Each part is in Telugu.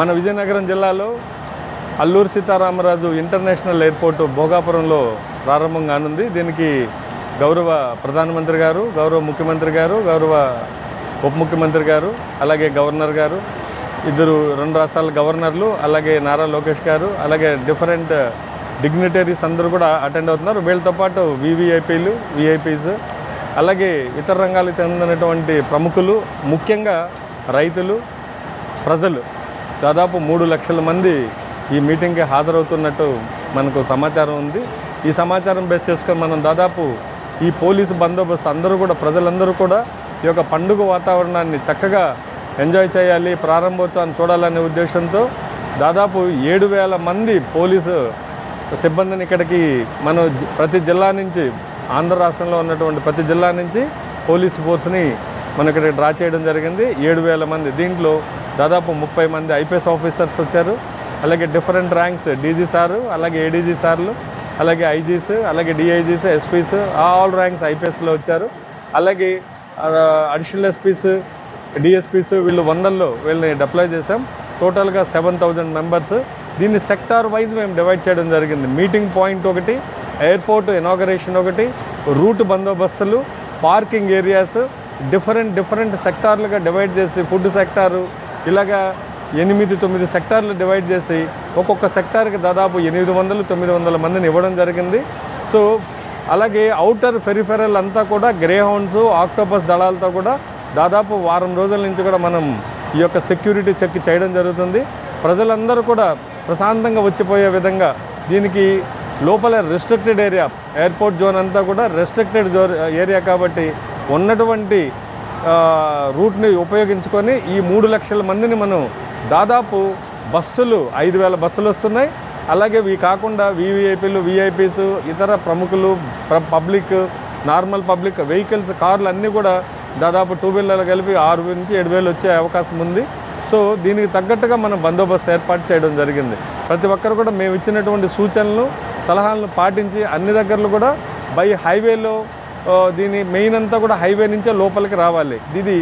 మన విజయనగరం జిల్లాలో అల్లూరి సీతారామరాజు ఇంటర్నేషనల్ ఎయిర్పోర్టు భోగాపురంలో ప్రారంభం కానుంది. దీనికి గౌరవ ప్రధానమంత్రి గారు, గౌరవ ముఖ్యమంత్రి గారు, గౌరవ ఉప ముఖ్యమంత్రి గారు, అలాగే గవర్నర్ గారు, ఇద్దరు 2 రాష్ట్రాల గవర్నర్లు, అలాగే నారా లోకేష్ గారు, అలాగే డిఫరెంట్ డిగ్నిటరీస్ అందరూ కూడా అటెండ్ అవుతున్నారు. వీళ్ళతో పాటు వివిఐపీలు, విఐపీస్, అలాగే ఇతర రంగాలకు చెందినటువంటి ప్రముఖులు, ముఖ్యంగా రైతులు, ప్రజలు దాదాపు 3 లక్షల మంది ఈ మీటింగ్కి హాజరవుతున్నట్టు మనకు సమాచారం ఉంది. ఈ సమాచారం బేస్ చేసుకొని మనం దాదాపు ఈ పోలీసు బందోబస్తు అందరూ కూడా, ప్రజలందరూ కూడా ఈ యొక్క పండుగ వాతావరణాన్ని చక్కగా ఎంజాయ్ చేయాలి, ప్రారంభోత్సవాన్ని చూడాలనే ఉద్దేశంతో దాదాపు 7,000 మంది పోలీసు సిబ్బందిని ఇక్కడికి మనం ప్రతి జిల్లా నుంచి, ఆంధ్ర రాష్ట్రంలో ఉన్నటువంటి ప్రతి జిల్లా నుంచి పోలీసు ఫోర్స్ని మనం ఇక్కడికి డ్రా చేయడం జరిగింది. 7,000 మంది. దీంట్లో దాదాపు 30 మంది ఐపీఎస్ ఆఫీసర్స్ వచ్చారు. అలాగే డిఫరెంట్ ర్యాంక్స్ డీజీ సారు, అలాగే ఏడీజీ సార్లు, అలాగే ఐజీస్, అలాగే డిఐజీస్, ఎస్పీస్, ఆల్ ర్యాంక్స్ ఐపీఎస్లో వచ్చారు. అలాగే అడిషనల్ ఎస్పీస్, డిఎస్పీస్, వీళ్ళు 100లో వీళ్ళని డిప్లాయ్ చేసాం. టోటల్గా 7,000 మెంబర్స్. దీన్ని సెక్టార్ వైజ్ మేము డివైడ్ చేయడం జరిగింది. మీటింగ్ పాయింట్ ఒకటి, ఎయిర్పోర్ట్ ఇనాగరేషన్ ఒకటి, రూట్ బందోబస్తులు, పార్కింగ్ ఏరియాస్, డిఫరెంట్ సెక్టార్లుగా డివైడ్ చేసి, ఫుడ్ సెక్టారు, ఇలాగా 8-9 సెక్టార్లు డివైడ్ చేసి ఒక్కొక్క సెక్టార్కి దాదాపు 800-900 మందిని ఇవ్వడం జరిగింది. సో అలాగే ఔటర్ పెరిఫెరల్ అంతా కూడా గ్రే హౌండ్స్, ఆక్టోపస్ దళాలతో కూడా దాదాపు వారం రోజుల నుంచి కూడా మనం ఈ యొక్క సెక్యూరిటీ చెక్ చేయడం జరుగుతుంది. ప్రజలందరూ కూడా ప్రశాంతంగా వచ్చిపోయే విధంగా దీనికి లోపల రెస్ట్రిక్టెడ్ ఏరియా, ఎయిర్పోర్ట్ జోన్ అంతా కూడా రెస్ట్రిక్టెడ్ ఏరియా కాబట్టి ఉన్నటువంటి రూట్ని ఉపయోగించుకొని ఈ 3 లక్షల మందిని మనం దాదాపు బస్సులు 5,000 బస్సులు వస్తున్నాయి. అలాగే ఇవి కాకుండా వివిఐపీలు, విఐపీస్, ఇతర ప్రముఖులు, పబ్లిక్, నార్మల్ పబ్లిక్ వెహికల్స్, కార్లు అన్నీ కూడా దాదాపు 2 వీలర్లు కలిపి 6,000 నుంచి 7,000 వచ్చే అవకాశం ఉంది. సో దీనికి తగ్గట్టుగా మనం బందోబస్తు ఏర్పాటు చేయడం జరిగింది. ప్రతి ఒక్కరు కూడా మేము ఇచ్చినటువంటి సూచనలు, సలహాలను పాటించి అన్ని దగ్గరలు కూడా బై హైవేలో, దీని మెయిన్ అంతా కూడా హైవే నుంచే లోపలికి రావాలి. ఇది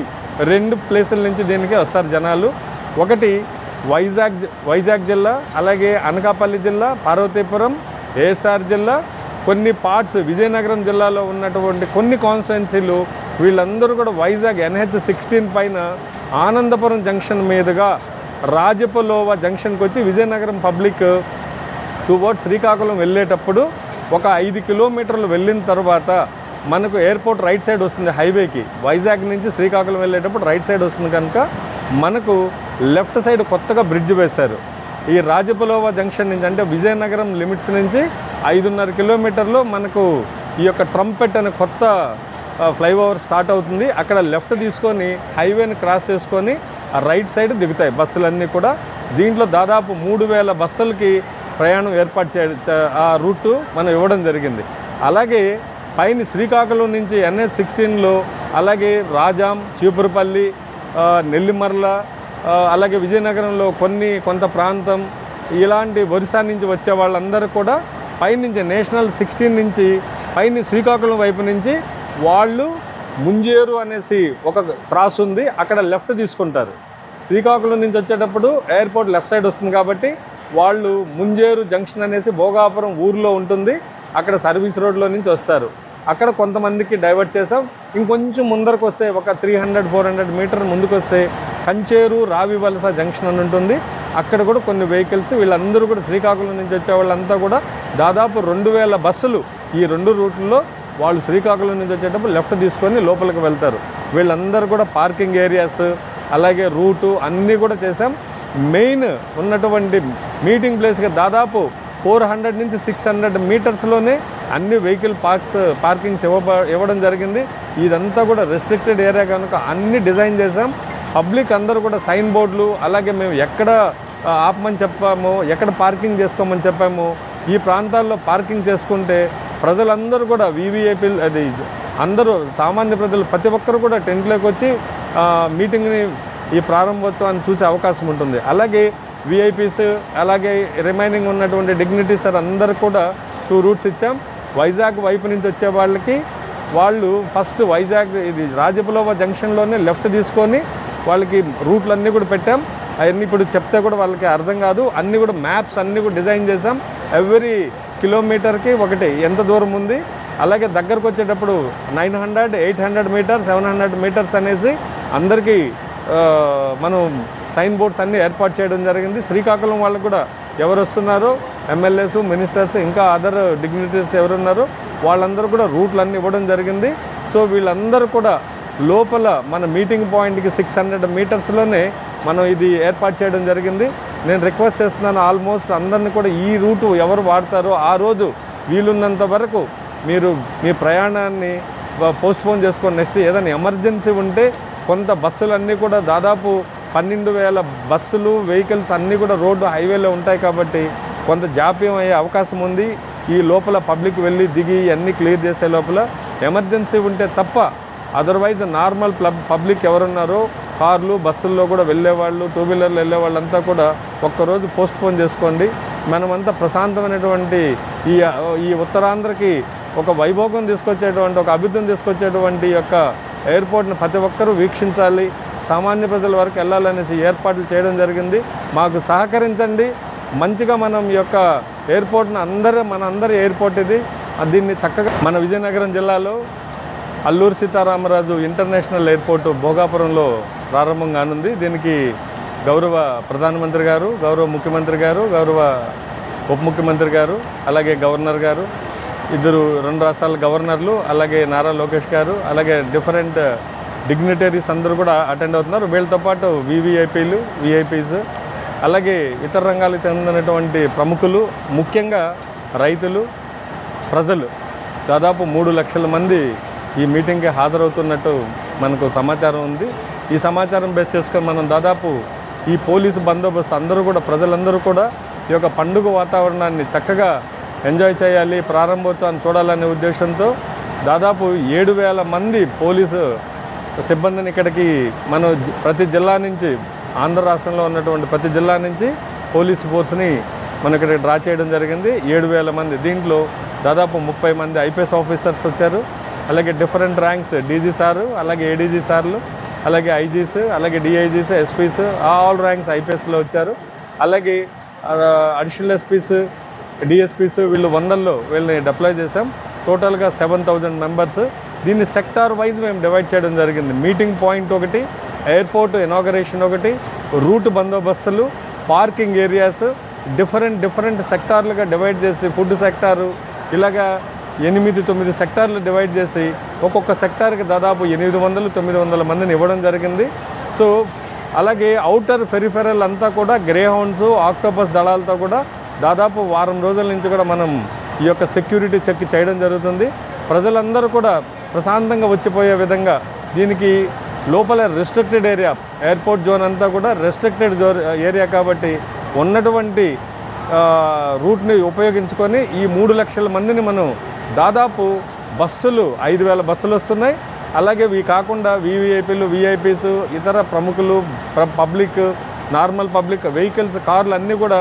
2 ప్లేసుల నుంచి దీనికి వస్తారు జనాలు. ఒకటి వైజాగ్ జిల్లా, అలాగే అనకాపల్లి జిల్లా, పార్వతీపురం, ఏఎస్ఆర్ జిల్లా, కొన్ని పార్ట్స్ విజయనగరం జిల్లాలో ఉన్నటువంటి కొన్ని కాన్స్టిట్యున్సీలు, వీళ్ళందరూ కూడా వైజాగ్ NH-16 పైన ఆనందపురం జంక్షన్ మీదుగా రాజపలోవ జంక్షన్కి వచ్చి విజయనగరం పబ్లిక్ టువర్డ్స్ శ్రీకాకుళం వెళ్ళేటప్పుడు ఒక 5 కిలోమీటర్లు వెళ్ళిన తర్వాత మనకు ఎయిర్పోర్ట్ రైట్ సైడ్ వస్తుంది. హైవేకి వైజాగ్ నుంచి శ్రీకాకుళం వెళ్ళేటప్పుడు రైట్ సైడ్ వస్తుంది కనుక మనకు లెఫ్ట్ సైడ్ కొత్తగా బ్రిడ్జ్ వేశారు. ఈ రాజపలోవ జంక్షన్ నుంచి, అంటే విజయనగరం లిమిట్స్ నుంచి 5.5 కిలోమీటర్లు మనకు ఈ యొక్క ట్రంపెట్ అనే కొత్త ఫ్లైఓవర్ స్టార్ట్ అవుతుంది. అక్కడ లెఫ్ట్ తీసుకొని హైవేని క్రాస్ చేసుకొని ఆ రైట్ సైడ్ దిగుతాయి బస్సులన్నీ కూడా. దీంట్లో దాదాపు 3,000 బస్సులకి ప్రయాణం ఏర్పాటు ఆ రూటు మనం ఇవ్వడం జరిగింది. అలాగే పైన శ్రీకాకుళం నుంచి NH-16లో, అలాగే రాజాం, చీపురుపల్లి, నెల్లిమర్ల, అలాగే విజయనగరంలో కొంత ప్రాంతం, ఇలాంటి ఒరిస్సా నుంచి వచ్చే వాళ్ళందరూ కూడా పైనుంచి నేషనల్ 16 నుంచి పైన శ్రీకాకుళం వైపు నుంచి వాళ్ళు ముంజేరు అనేసి ఒక క్రాస్ ఉంది, అక్కడ లెఫ్ట్ తీసుకుంటారు. శ్రీకాకుళం నుంచి వచ్చేటప్పుడు ఎయిర్పోర్ట్ లెఫ్ట్ సైడ్ వస్తుంది కాబట్టి వాళ్ళు ముంజేరు జంక్షన్ అనేసి భోగాపురం ఊర్లో ఉంటుంది, అక్కడ సర్వీస్ రోడ్లో నుంచి వస్తారు. అక్కడ కొంతమందికి డైవర్ట్ చేసాం. ఇంకొంచెం ముందరకు వస్తే ఒక 300-400 మీటర్ ముందుకు వస్తే కంచేరు రావివలస జంక్షన్ అని ఉంటుంది. అక్కడ కూడా కొన్ని వెహికల్స్, వీళ్ళందరూ కూడా శ్రీకాకుళం నుంచి వచ్చే వాళ్ళంతా కూడా దాదాపు 2,000 బస్సులు ఈ 2 రూట్లలో వాళ్ళు శ్రీకాకుళం నుంచి వచ్చేటప్పుడు లెఫ్ట్ తీసుకొని లోపలికి వెళ్తారు. వీళ్ళందరూ కూడా పార్కింగ్ ఏరియాస్, అలాగే రూటు అన్నీ కూడా చేసాం. మెయిన్ ఉన్నటువంటి మీటింగ్ ప్లేస్కి దాదాపు 400 నుంచి 600 మీటర్స్లోనే అన్ని వెహికల్ పార్కింగ్స్ ఇవ్వడం జరిగింది. ఇదంతా కూడా రెస్ట్రిక్టెడ్ ఏరియా కనుక అన్ని డిజైన్ చేసాం. పబ్లిక్ అందరూ కూడా సైన్ బోర్డులు, అలాగే మేము ఎక్కడ ఆపమని చెప్పామో, ఎక్కడ పార్కింగ్ చేసుకోమని చెప్పామో, ఈ ప్రాంతాల్లో పార్కింగ్ చేసుకుంటే ప్రజలందరూ కూడా వివిఐపీలు, అది అందరూ సామాన్య ప్రజలు ప్రతి ఒక్కరు కూడా టెంట్లోకి వచ్చి మీటింగ్ని, ఈ ప్రారంభోత్సవాన్ని చూసే అవకాశం ఉంటుంది. అలాగే విఐపీస్, అలాగే రిమైనింగ్ ఉన్నటువంటి డిగ్నిటీస్ అందరూ కూడా 2 రూట్స్ ఇచ్చాం. వైజాగ్ వైపు నుంచి వచ్చే వాళ్ళకి వాళ్ళు ఫస్ట్ వైజాగ్ ఇది రాజపులోవ జంక్షన్లోనే లెఫ్ట్ తీసుకొని వాళ్ళకి రూట్లన్నీ కూడా పెట్టాం. అవన్నీ ఇప్పుడు చెప్తే కూడా వాళ్ళకి అర్థం కాదు. అన్నీ కూడా మ్యాప్స్ అన్నీ కూడా డిజైన్ చేసాం. ఎవ్రీ కిలోమీటర్కి ఒకటి ఎంత దూరం ఉంది. అలాగే దగ్గరకు వచ్చేటప్పుడు 900, 800 మీటర్స్, 700 మీటర్స్ అనేసి అందరికీ మనం సైన్ బోర్డ్స్ అన్నీ ఏర్పాటు చేయడం జరిగింది. శ్రీకాకుళం వాళ్ళకు కూడా ఎవరు వస్తున్నారో ఎమ్మెల్యేస్, మినిస్టర్స్, ఇంకా అదర్ డిగ్నిటరీస్ ఎవరున్నారో వాళ్ళందరూ కూడా రూట్లు అన్నీ ఇవ్వడం జరిగింది. సో వీళ్ళందరూ కూడా లోపల మన మీటింగ్ పాయింట్కి 600 మీటర్స్లోనే మనం ఇది ఏర్పాటు చేయడం జరిగింది. నేను రిక్వెస్ట్ చేస్తున్నాను ఆల్మోస్ట్ అందరినీ కూడా ఈ రూటు ఎవరు వాడతారో ఆ రోజు వీలున్నంత వరకు మీరు మీ ప్రయాణాన్ని పోస్ట్పోన్ చేసుకొని నెక్స్ట్ ఏదైనా ఎమర్జెన్సీ ఉంటే కొంత బస్సులన్నీ కూడా దాదాపు 12,000 బస్సులు వెహికల్స్ అన్నీ కూడా రోడ్డు హైవేలో ఉంటాయి కాబట్టి కొంత జాప్యం అయ్యే అవకాశం ఉంది. ఈ లోపల పబ్లిక్ వెళ్ళి దిగి అన్నీ క్లియర్ చేసే లోపల ఎమర్జెన్సీ ఉంటే తప్ప అదర్వైజ్ నార్మల్ పబ్లిక్ ఎవరున్నారో కార్లు బస్సుల్లో కూడా వెళ్ళేవాళ్ళు, టూ వీలర్లు వెళ్ళేవాళ్ళంతా కూడా ఒక్కరోజు పోస్ట్పోన్ చేసుకోండి. మనమంతా ప్రశాంతమైనటువంటి ఈ ఉత్తరాంధ్రకి ఒక వైభోగం తీసుకొచ్చేటువంటి, ఒక అభివృద్ధిని తీసుకొచ్చేటువంటి యొక్క ఎయిర్పోర్ట్ని ప్రతి ఒక్కరూ వీక్షించాలి, సామాన్య ప్రజల వరకు వెళ్ళాలనేసి ఏర్పాట్లు చేయడం జరిగింది. మాకు సహకరించండి. మంచిగా మనం ఈ యొక్క ఎయిర్పోర్ట్ని మనందరి ఎయిర్పోర్ట్ ఇది. దీన్ని చక్కగా మన విజయనగరం జిల్లాలో అల్లూరి సీతారామరాజు ఇంటర్నేషనల్ ఎయిర్పోర్ట్ భోగాపురంలో ప్రారంభం కానుంది. దీనికి గౌరవ ప్రధానమంత్రి గారు, గౌరవ ముఖ్యమంత్రి గారు, గౌరవ ఉప ముఖ్యమంత్రి గారు, అలాగే గవర్నర్ గారు, 2 రాష్ట్రాల గవర్నర్లు, అలాగే నారా లోకేష్ గారు, అలాగే డిఫరెంట్ డిగ్నిటరీస్ అందరూ కూడా అటెండ్ అవుతున్నారు. వీళ్ళతో పాటు విఐపీస్, అలాగే ఇతర రంగాలకు చెందినటువంటి ప్రముఖులు, ముఖ్యంగా రైతులు, ప్రజలు దాదాపు 3 లక్షల మంది ఈ మీటింగ్కి హాజరవుతున్నట్టు మనకు సమాచారం ఉంది. ఈ సమాచారం బేస్ చేసుకొని మనం దాదాపు ఈ పోలీసు బందోబస్తు అందరూ కూడా ప్రజలందరూ కూడా ఈ యొక్క పండుగ వాతావరణాన్ని చక్కగా ఎంజాయ్ చేయాలి, ప్రారంభోత్సవాన్ని చూడాలనే ఉద్దేశంతో దాదాపు 7,000 మంది పోలీసు సిబ్బందిని ఇక్కడికి మనం ప్రతి జిల్లా నుంచి, ఆంధ్ర రాష్ట్రంలో ఉన్నటువంటి ప్రతి జిల్లా నుంచి పోలీస్ ఫోర్స్ని మనం ఇక్కడికి డ్రా చేయడం జరిగింది. 7,000 మంది. దీంట్లో దాదాపు 30 మంది ఐపీఎస్ ఆఫీసర్స్ వచ్చారు. అలాగే డిఫరెంట్ ర్యాంక్స్ డీజీ సారు, అలాగే ఏడీజీ సార్లు, అలాగే ఐజీస్, అలాగే డిఐజీస్, ఎస్పీస్, ఆల్ ర్యాంక్స్ ఐపీఎస్లో వచ్చారు. అలాగే అడిషనల్ ఎస్పీస్, డిఎస్పీస్ వీళ్ళు 100లో వీళ్ళని డిప్లాయ్ చేసాం. టోటల్గా 7,000 మెంబర్స్. దీన్ని సెక్టార్ వైజ్ మేము డివైడ్ చేయడం జరిగింది. మీటింగ్ పాయింట్ ఒకటి, ఎయిర్పోర్ట్ ఇనాగరేషన్ ఒకటి, రూట్ బందోబస్తులు, పార్కింగ్ ఏరియాస్, డిఫరెంట్ సెక్టార్లుగా డివైడ్ చేసి ఫుడ్ సెక్టారు ఇలాగా 8-9 సెక్టార్లు డివైడ్ చేసి ఒక్కొక్క సెక్టార్కి దాదాపు 800-900 మందిని ఇవ్వడం జరిగింది. సో అలాగే ఔటర్ పెరిఫెరల్ అంతా కూడా గ్రే హౌండ్స్, ఆక్టోపస్ దళాలతో కూడా దాదాపు వారం రోజుల నుంచి కూడా మనం ఈ యొక్క సెక్యూరిటీ చెక్ చేయడం జరుగుతుంది. ప్రజలందరూ కూడా ప్రశాంతంగా వచ్చిపోయే విధంగా దీనికి లోపల రెస్ట్రిక్టెడ్ ఏరియా, ఎయిర్పోర్ట్ జోన్ అంతా కూడా రెస్ట్రిక్టెడ్ ఏరియా కాబట్టి ఉన్నటువంటి రూట్ని ఉపయోగించుకొని ఈ 3 లక్షల మందిని మనం దాదాపు బస్సులు 5,000 బస్సులు వస్తున్నాయి. అలాగే ఇవి కాకుండా వివిఐపీలు, విఐపీస్, ఇతర ప్రముఖులు, పబ్లిక్, నార్మల్ పబ్లిక్ వెహికల్స్, కార్లు అన్నీ కూడా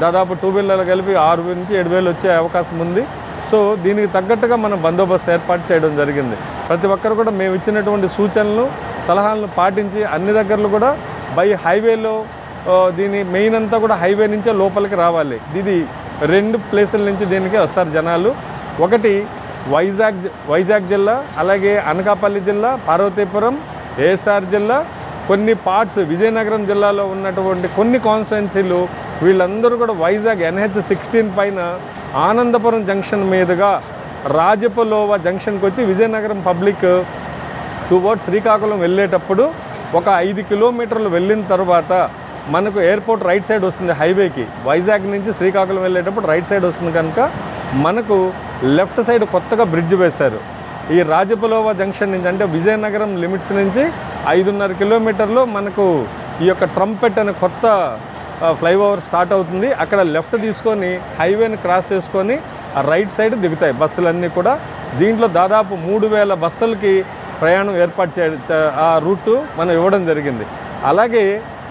దాదాపు 2 వీలర్లు కలిపి 6,000 నుంచి 7,000 వచ్చే అవకాశం ఉంది. సో దీనికి తగ్గట్టుగా మనం బందోబస్తు ఏర్పాటు చేయడం జరిగింది. ప్రతి ఒక్కరు కూడా మేము ఇచ్చినటువంటి సూచనలు, సలహాలను పాటించి అన్ని దగ్గరలు కూడా బై హైవేలో దీని మెయిన్ అంతా కూడా హైవే నుంచే లోపలికి రావాలి. ఇది 2 ప్లేసుల నుంచి దీనికి వస్తారు జనాలు. ఒకటి వైజాగ్ జిల్లా, అలాగే అనకాపల్లి జిల్లా, పార్వతీపురం, ఏఎస్ఆర్ జిల్లా, కొన్ని పార్ట్స్ విజయనగరం జిల్లాలో ఉన్నటువంటి కొన్ని కాన్స్టిట్యున్సీలు వీళ్ళందరూ కూడా వైజాగ్ NH-16 పైన ఆనందపురం జంక్షన్ మీదుగా రాజపులోవ జంక్షన్కి వచ్చి విజయనగరం పబ్లిక్ టువర్డ్స్ శ్రీకాకుళం వెళ్ళేటప్పుడు ఒక 5 కిలోమీటర్లు వెళ్ళిన తర్వాత మనకు ఎయిర్పోర్ట్ రైట్ సైడ్ వస్తుంది. హైవేకి వైజాగ్ నుంచి శ్రీకాకుళం వెళ్ళేటప్పుడు రైట్ సైడ్ వస్తుంది కనుక మనకు లెఫ్ట్ సైడ్ కొత్తగా బ్రిడ్జ్ వేశారు. ఈ రాజపులోవ జంక్షన్ నుంచి అంటే విజయనగరం లిమిట్స్ నుంచి 5.5 కిలోమీటర్లు మనకు ఈ యొక్క ట్రంపెట్ అనే కొత్త ఫ్లైఓవర్ స్టార్ట్ అవుతుంది. అక్కడ లెఫ్ట్ తీసుకొని హైవేని క్రాస్ చేసుకొని ఆ రైట్ సైడ్ దిగుతాయి బస్సులన్నీ కూడా. దీంట్లో దాదాపు 3,000 బస్సులకి ప్రయాణం ఏర్పాటు ఆ రూటు మనం ఇవ్వడం జరిగింది. అలాగే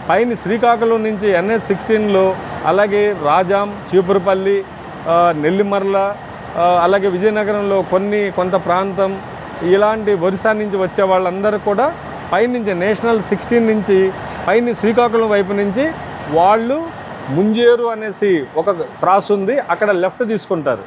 పైన శ్రీకాకుళం నుంచి NH-16లో అలాగే రాజాం, చీపురుపల్లి, నెల్లిమర్ల, అలాగే విజయనగరంలో కొంత ప్రాంతం, ఇలాంటి ఒరిస్సా నుంచి వచ్చే వాళ్ళందరూ కూడా పైనుంచి నేషనల్ 16 నుంచి పైన శ్రీకాకుళం వైపు నుంచి వాళ్ళు ముంజేరు అనేసి ఒక క్రాస్ ఉంది, అక్కడ లెఫ్ట్ తీసుకుంటారు.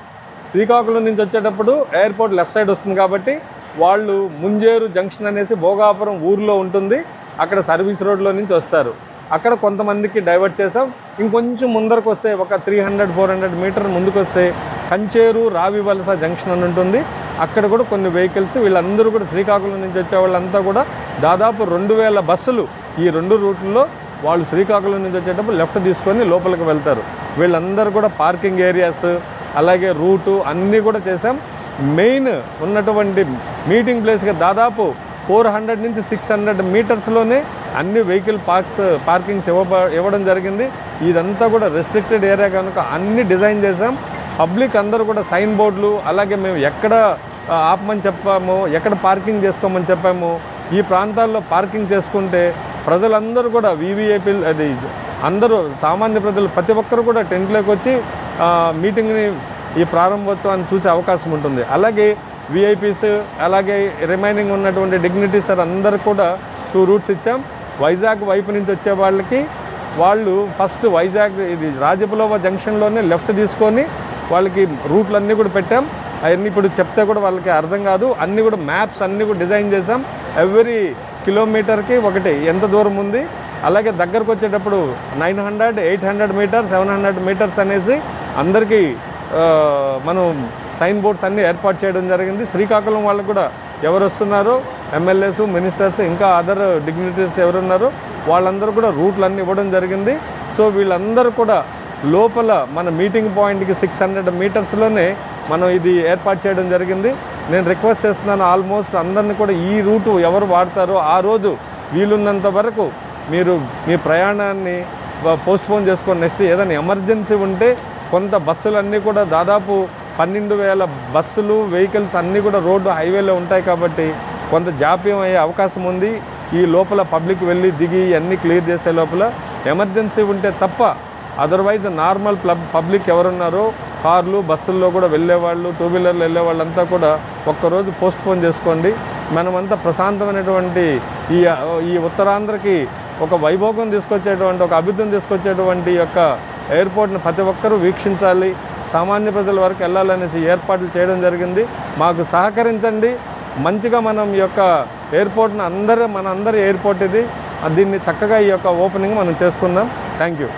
శ్రీకాకుళం నుంచి వచ్చేటప్పుడు ఎయిర్పోర్ట్ లెఫ్ట్ సైడ్ వస్తుంది కాబట్టి వాళ్ళు ముంజేరు జంక్షన్ అనేసి భోగాపురం ఊర్లో ఉంటుంది, అక్కడ సర్వీస్ రోడ్లో నుంచి వస్తారు. అక్కడ కొంతమందికి డైవర్ట్ చేసాం. ఇంకొంచెం ముందరకు వస్తే ఒక 300-400 మీటర్ ముందుకు వస్తే కంచేరు రావివలస జంక్షన్ అని ఉంటుంది, అక్కడ కూడా కొన్ని వెహికల్స్ వీళ్ళందరూ కూడా శ్రీకాకుళం నుంచి వచ్చే వాళ్ళంతా కూడా దాదాపు 2000 బస్సులు ఈ 2 రూట్లలో వాళ్ళు శ్రీకాకుళం నుంచి వచ్చేటప్పుడు లెఫ్ట్ తీసుకొని లోపలికి వెళ్తారు. వీళ్ళందరూ కూడా పార్కింగ్ ఏరియాస్ అలాగే రూటు అన్నీ కూడా చేసాం. మెయిన్ ఉన్నటువంటి మీటింగ్ ప్లేస్గా దాదాపు 400 నుంచి 600 మీటర్స్లోనే అన్ని వెహికల్ పార్కింగ్స్ ఇవ్వడం జరిగింది. ఇదంతా కూడా రెస్ట్రిక్టెడ్ ఏరియా కనుక అన్ని డిజైన్ చేసాం. పబ్లిక్ అందరూ కూడా సైన్ బోర్డులు అలాగే మేము ఎక్కడ ఆపమని చెప్పాము, ఎక్కడ పార్కింగ్ చేసుకోమని చెప్పాము, ఈ ప్రాంతాల్లో పార్కింగ్ చేసుకుంటే ప్రజలందరూ కూడా వీవీఐపీలు అది అందరూ సామాన్య ప్రజలు ప్రతి ఒక్కరు కూడా టెంట్లోకి వచ్చి మీటింగ్ని ఈ ప్రారంభోత్సవాన్ని చూసే అవకాశం ఉంటుంది. అలాగే విఐపీస్ అలాగే రిమైనింగ్ ఉన్నటువంటి డిగ్నిటీస్ అందరూ కూడా 2 రూట్స్ ఇచ్చాం. వైజాగ్ వైపు నుంచి వచ్చే వాళ్ళకి వాళ్ళు ఫస్ట్ వైజాగ్ ఇది రాజపులోవ జంక్షన్లోనే లెఫ్ట్ తీసుకొని వాళ్ళకి రూట్లన్నీ కూడా పెట్టాం. అవన్నీ ఇప్పుడు చెప్తే కూడా వాళ్ళకి అర్థం కాదు, అన్నీ కూడా మ్యాప్స్ అన్నీ కూడా డిజైన్ చేసాం. ఎవ్రీ కిలోమీటర్కి ఒకటి ఎంత దూరం ఉంది, అలాగే దగ్గరకు వచ్చేటప్పుడు 900, 800 మీటర్స్, 700 మీటర్స్ అనేసి అందరికీ మనం సైన్ బోర్డ్స్ అన్నీ ఏర్పాటు చేయడం జరిగింది. శ్రీకాకుళం వాళ్ళకు కూడా ఎవరు వస్తున్నారో ఎమ్మెల్యేస్, మినిస్టర్స్, ఇంకా అదర్ డిగ్నిటీస్ ఎవరున్నారో వాళ్ళందరూ కూడా రూట్లన్నీ ఇవ్వడం జరిగింది. సో వీళ్ళందరూ కూడా లోపల మన మీటింగ్ పాయింట్కి 600 మీటర్స్లోనే మనం ఇది ఏర్పాటు చేయడం జరిగింది. నేను రిక్వెస్ట్ చేస్తున్నాను ఆల్మోస్ట్ అందరినీ కూడా ఈ రూటు ఎవరు వాడతారో ఆ రోజు వీలున్నంత వరకు మీరు మీ ప్రయాణాన్ని పోస్ట్పోన్ చేసుకొని నెక్స్ట్ ఏదైనా ఎమర్జెన్సీ ఉంటే కొంత బస్సులన్నీ కూడా దాదాపు 12,000 బస్సులు వెహికల్స్ అన్నీ కూడా రోడ్డు హైవేలో ఉంటాయి కాబట్టి కొంత జాప్యం అయ్యే అవకాశం ఉంది. ఈ లోపల పబ్లిక్ వెళ్ళి దిగి అన్నీ క్లియర్ చేసే లోపల ఎమర్జెన్సీ ఉంటే తప్ప అదర్వైజ్ నార్మల్ పబ్లిక్ ఎవరున్నారో కార్లు బస్సుల్లో కూడా వెళ్ళేవాళ్ళు, 2 వీలర్లు వెళ్ళేవాళ్ళంతా కూడా ఒక్కరోజు పోస్ట్పోన్ చేసుకోండి. మనమంతా ప్రశాంతమైనటువంటి ఈ ఉత్తరాంధ్రకి ఒక వైభోగం తీసుకొచ్చేటువంటి ఒక అభివృద్ధిని తీసుకొచ్చేటువంటి యొక్క ఎయిర్పోర్ట్ని ప్రతి ఒక్కరూ వీక్షించాలి, సామాన్య ప్రజల వరకు వెళ్ళాలనేసి ఏర్పాట్లు చేయడం జరిగింది. మాకు సహకరించండి. మంచిగా మనం ఈ యొక్క ఎయిర్పోర్ట్ని మన అందరి ఎయిర్పోర్ట్ ఇది, దీన్ని చక్కగా ఈ యొక్క ఓపెనింగ్ మనం చేసుకుందాం. Thank you.